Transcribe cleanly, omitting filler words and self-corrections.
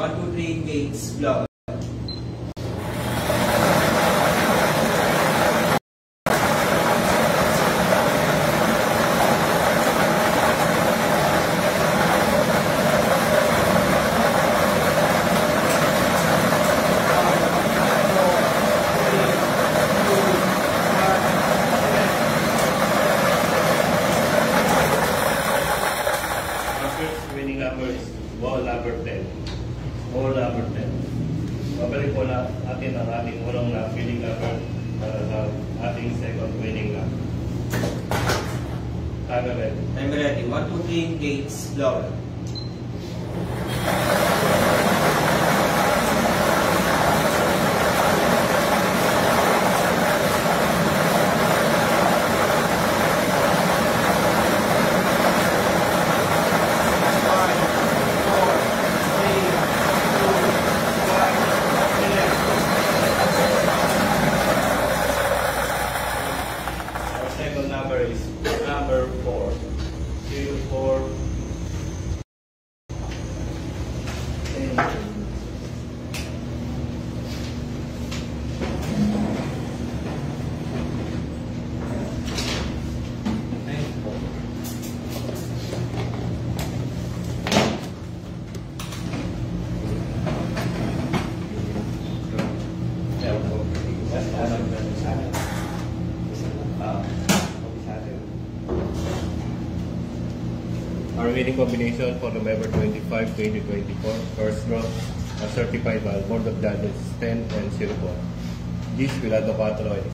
1, 2, 3, gates, block. Winning number is ball number 10. Ball number 10. Babalik po na atin ang ating unang winning number sa ating second winning number. Timer ready. Timer ready. 1, 2, 3, gates, block. Second number is number 4. 0, 4. Our winning combination for November 25, 2024, first draw, a certified by Board of Judges 10 and 0 4. Gis Pilado 4.